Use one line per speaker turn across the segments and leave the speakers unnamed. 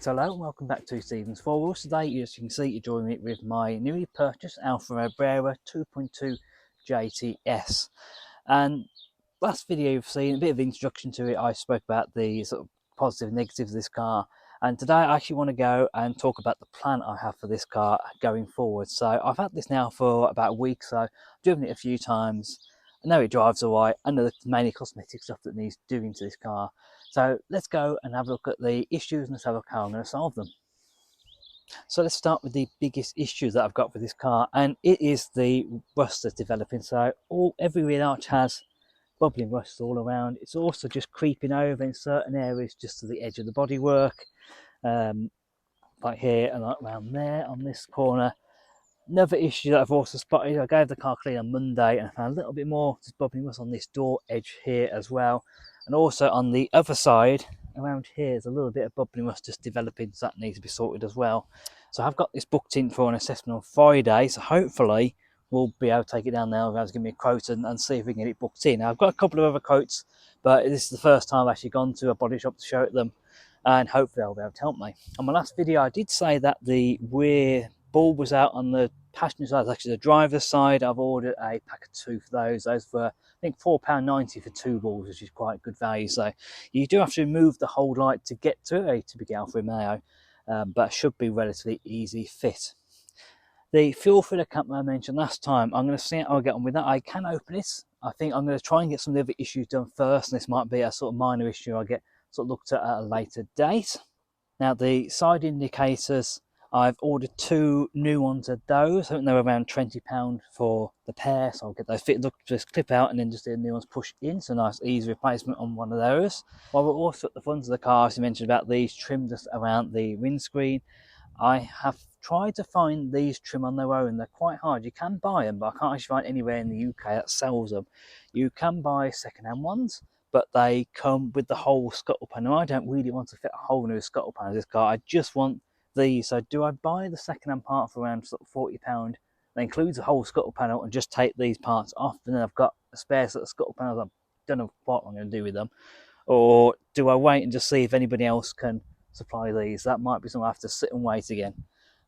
So hello and welcome back to Stephen's Four Wheels. Today, as you can see, you're joining me with my newly purchased Alfa Romeo Brera 2.2 JTS. And last video you've seen a bit of introduction to it. I spoke about the sort of positive and negatives of this car, and today I actually want to go and talk about the plan I have for this car going forward. So I've had this now for about a week, so I've driven it a few times. I know it drives alright. I know there's mainly cosmetic stuff that needs doing to this car. So let's go and have a look at the issues and let's have a look how I'm going to solve them. So let's start with the biggest issue that I've got with this car, and it is the rust that's developing. So every rear arch has bubbling rust all around. It's also just creeping over in certain areas just to the edge of the bodywork, like here and like around there on this corner. Another issue that I've also spotted, I gave the car clean on Monday and I found a little bit more just bubbling rust on this door edge here as well. And also on the other side, around here, there's a little bit of bubbling rust just developing, so that needs to be sorted as well. So I've got this booked in for an assessment on Friday, so hopefully we'll be able to take it down there. I'll be able to give me a quote and see if we can get it booked in. Now, I've got a couple of other quotes, but this is the first time I've actually gone to a body shop to show it them, and hopefully they'll be able to help me. On my last video, I did say that the rear bulb was out on the passenger side. It's actually the driver's side. I've ordered a pack of two for those. Those were, I think, £4.90 for two bulbs, which is quite good value. So you do have to remove the whole light to get to a typical Alfa Romeo, but it should be relatively easy fit. The fuel filler cap I mentioned last time, I'm going to see how I get on with that. I can open it. I think I'm going to try and get some of the other issues done first, and this might be a sort of minor issue I get sort of looked at a later date. Now, the side indicators, I've ordered two new ones of those. I think they're around £20 for the pair, so I'll get those fitted. Look, just clip out and then just the new ones push in. So nice, easy replacement on one of those. While we're also at the front of the car, as you mentioned about these trim just around the windscreen, I have tried to find these trim on their own. They're quite hard. You can buy them, but I can't actually find anywhere in the UK that sells them. You can buy second-hand ones, but they come with the whole scuttle panel. I don't really want to fit a whole new scuttle panel in this car. I just want these. So do I buy the second-hand part for around sort of £40 that includes the whole scuttle panel and just take these parts off, and then I've got a spare set of scuttle panels? I don't know what I'm going to do with them. Or do I wait and just see if anybody else can supply these? That might be something I have to sit and wait again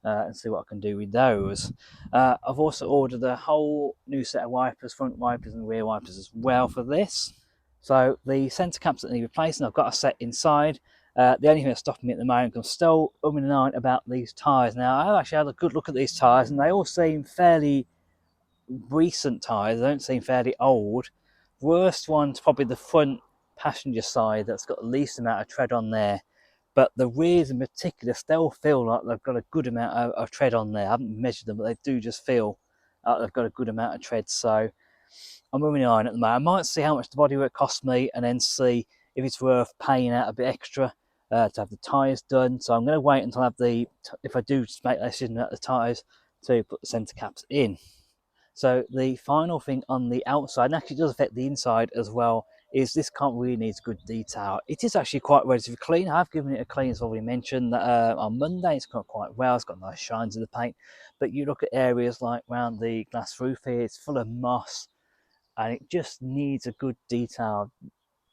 and see what I can do with those. I've also ordered a whole new set of wipers, front wipers and rear wipers as well for this. So the centre caps that need replacing, I've got a set inside. The only thing that's stopping me at the moment, I'm still umming and ahhing about these tyres. Now, I've actually had a good look at these tyres, and they all seem fairly recent tyres. They don't seem fairly old. Worst one's probably the front passenger side that's got the least amount of tread on there. But the rears in particular still feel like they've got a good amount of tread on there. I haven't measured them, but they do just feel like they've got a good amount of tread. So I'm moving on at the moment. I might see how much the bodywork costs me and then see if it's worth paying out a bit extra to have the tyres done. So I'm going to wait until I have if I do make that decision about the tyres, to put the centre caps in. So the final thing on the outside, and actually does affect the inside as well, is this car really needs good detail. It is actually quite relatively clean. I've given it a clean, as already mentioned. On Monday it's got quite well. It's got nice shines in the paint. But you look at areas like around the glass roof here, it's full of moss, and it just needs a good detail.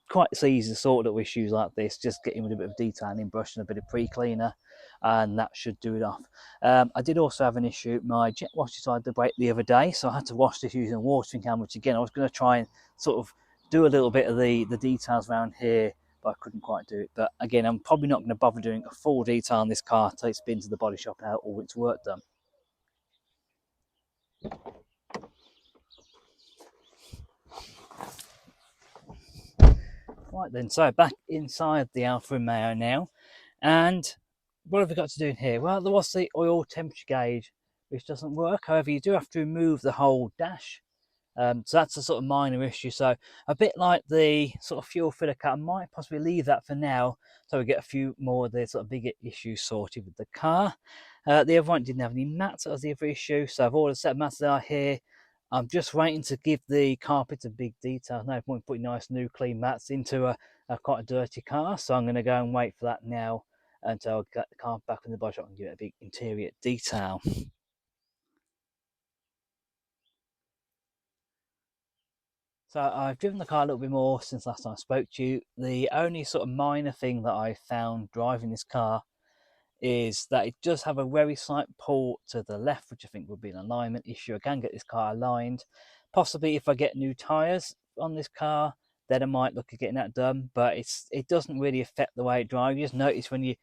Quite easy to sort out issues like this, just getting with a bit of detailing brush and a bit of pre-cleaner, and that should do it off. I did also have an issue. My jet wash decided to break the other day, so I had to wash this using a watering can, which again I was going to try and sort of do a little bit of the details around here, but I couldn't quite do it. But again, I'm probably not going to bother doing a full detail on this car until it's been to the body shop and had all its work done. Right then, so back inside the Alfa Romeo now, and what have we got to do in here? Well, there was the oil temperature gauge, which doesn't work. However, you do have to remove the whole dash. So that's a sort of minor issue. So a bit like the sort of fuel filler cap, I might possibly leave that for now, so we get a few more of the sort of bigger issues sorted with the car. The other one didn't have any mats. That was the other issue. So I've ordered a set of mats that are here. I'm just waiting to give the carpet a big detail. No point putting nice new clean mats into a quite a dirty car. So I'm going to go and wait for that now until I get the car back in the body shop and give it a big interior detail. So I've driven the car a little bit more since last time I spoke to you. The only sort of minor thing that I found driving this car is that it does have a very slight pull to the left, which I think would be an alignment issue. I can get this car aligned. Possibly if I get new tyres on this car, then I might look at getting that done, but it doesn't really affect the way it drives. You just notice when you're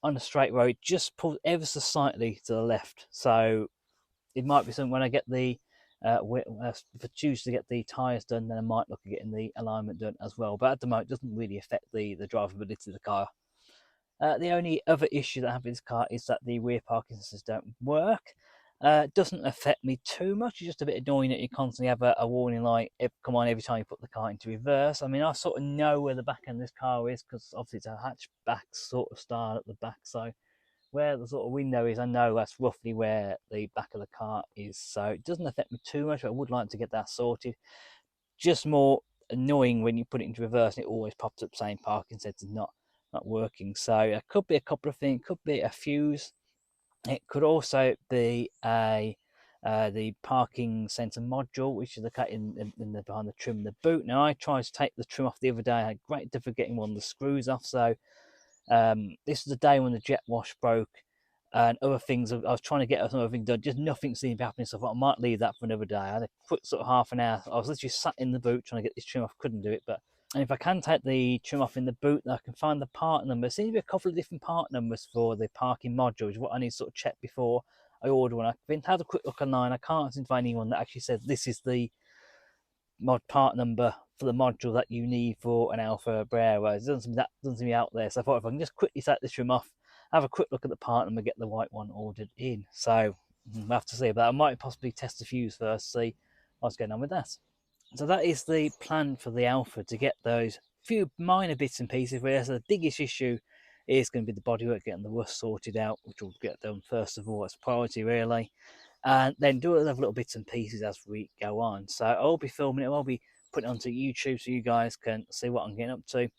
on a straight road, just pull ever so slightly to the left. So it might be something when I get the if I choose to get the tyres done, then I might look at getting the alignment done as well. But at the moment, it doesn't really affect the drivability of the car. The only other issue that I have with this car is that the rear parking sensors don't work. It doesn't affect me too much. It's just a bit annoying that you constantly have a warning light come on every time you put the car into reverse. I mean, I sort of know where the back end of this car is because obviously it's a hatchback sort of style at the back. So where the sort of window is, I know that's roughly where the back of the car is. So it doesn't affect me too much, but I would like to get that sorted. Just more annoying when you put it into reverse and it always pops up saying parking sensors not working. So it could be a couple of things. It could be a fuse. It could also be the parking sensor module, which is the cut in the behind the trim of the boot. Now I tried to take the trim off the other day. I had great difficulty getting one of the screws off. So this was the day when the jet wash broke and other things. I was trying to get some other thing done. Just nothing seemed to be happening. So I thought I might leave that for another day. I had a quick sort of half an hour. I was literally sat in the boot trying to get this trim off. Couldn't do it, but. And if I can take the trim off in the boot, I can find the part number. There seems to be a couple of different part numbers for the parking module, which is what I need to sort of check before I order one. I've had a quick look online. I can't seem to find anyone that actually says this is the mod part number for the module that you need for an Alfa Brera. It doesn't seem to be out there. So I thought if I can just quickly take this trim off, have a quick look at the part number, get the white one ordered in. So we'll have to see about that. I might possibly test the fuse first, see what's going on with that. So that is the plan for the Alfa, to get those few minor bits and pieces. Where so the biggest issue is going to be the bodywork, getting the rust sorted out, which will get done first of all as priority really, and then do other little bits and pieces as we go on. So I'll be filming it, I'll be putting it onto YouTube so you guys can see what I'm getting up to.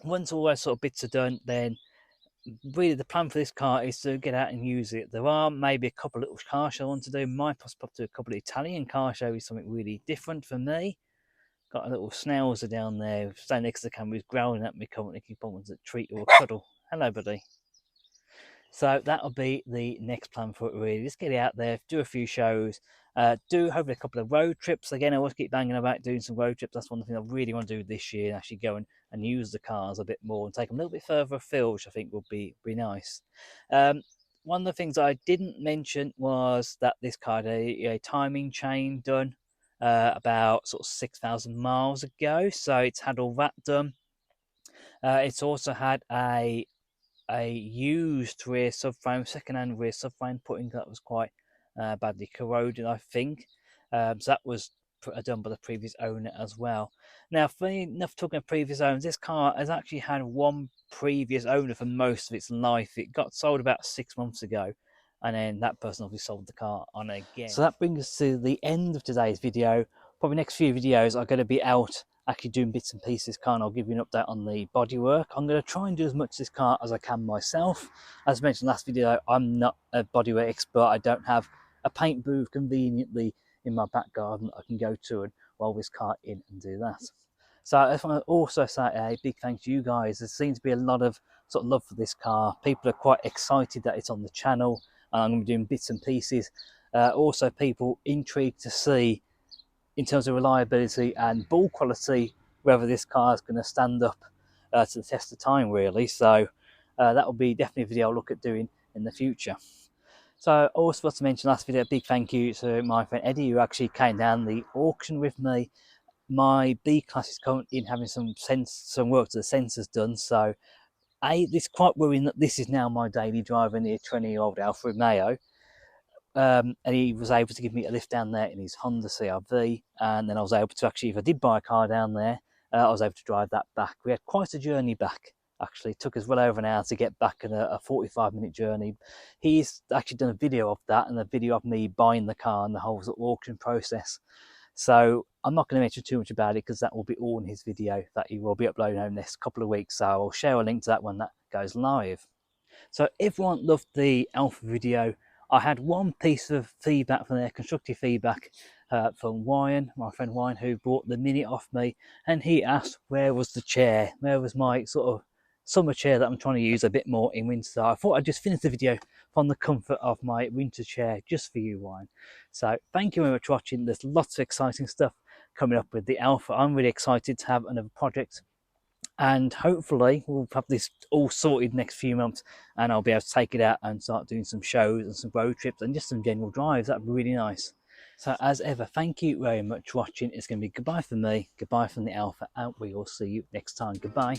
Once all those sort of bits are done, then really the plan for this car is to get out and use it. There are maybe a couple of little car shows I want to do. Might possibly pop to a couple of Italian car shows, something really different for me. Got a little schnauzer down there, standing next to the camera, who's growling at me currently. Keep on wanting to treat or a cuddle. Hello, buddy. So that'll be the next plan for it, really. Just get it out there, do a few shows, do hopefully a couple of road trips. Again, I always keep banging about doing some road trips. That's one thing I really want to do this year, actually go and use the cars a bit more and take them a little bit further afield, which I think would be nice. One of the things I didn't mention was that this car had a timing chain done about sort of 6,000 miles ago. So it's had all that done. It's also had a used rear subframe, second-hand rear subframe putting that was quite badly corroded, I think. So that was done by the previous owner as well. Now, funny enough, talking of previous owners, this car has actually had one previous owner for most of its life. It got sold about 6 months ago, and then that person obviously sold the car on again. So that brings us to the end of today's video. Probably next few videos are going to be out actually doing bits and pieces car, and I'll give you an update on the bodywork. I'm going to try and do as much of this car as I can myself. As mentioned last video, I'm not a bodywork expert. I don't have a paint booth conveniently in my back garden that I can go to and roll this car in and do that. So I just want to also say a big thank to you guys. There seems to be a lot of sort of love for this car. People are quite excited that it's on the channel, and I'm going to be doing bits and pieces. Also, people intrigued to see, in terms of reliability and build quality, whether this car is going to stand up to the test of time, really. So that will be definitely a video I'll look at doing in the future. So I also forgot to mention last video, a big thank you to my friend Eddie, who actually came down the auction with me. My B-Class is currently having some work to the sensors done. So it's quite worrying that this is now my daily driver, near 20-year-old Alfa Romeo. And he was able to give me a lift down there in his Honda CR-V, and then I was able to actually, if I did buy a car down there, I was able to drive that back. We had quite a journey back, actually. It took us well over an hour to get back in a 45-minute journey. He's actually done a video of that, and a video of me buying the car and the whole sort of auction process. So I'm not going to mention too much about it because that will be all in his video that he will be uploading over the next couple of weeks. So I'll share a link to that when that goes live. So everyone loved the Alfa video. I had one piece of feedback from their constructive feedback from Ryan, my friend Ryan, who bought the Mini off me, and he asked where was the chair, where was my sort of summer chair that I'm trying to use a bit more in winter. I thought I'd just finish the video from the comfort of my winter chair just for you, Wine. So thank you very much for watching. There's lots of exciting stuff coming up with the Alfa. I'm really excited to have another project, and hopefully we'll have this all sorted next few months, and I'll be able to take it out and start doing some shows and some road trips and just some general drives. That'd be really nice. So as ever, thank you very much for watching. It's going to be goodbye from me, goodbye from the Alfa, and we will see you next time. Goodbye.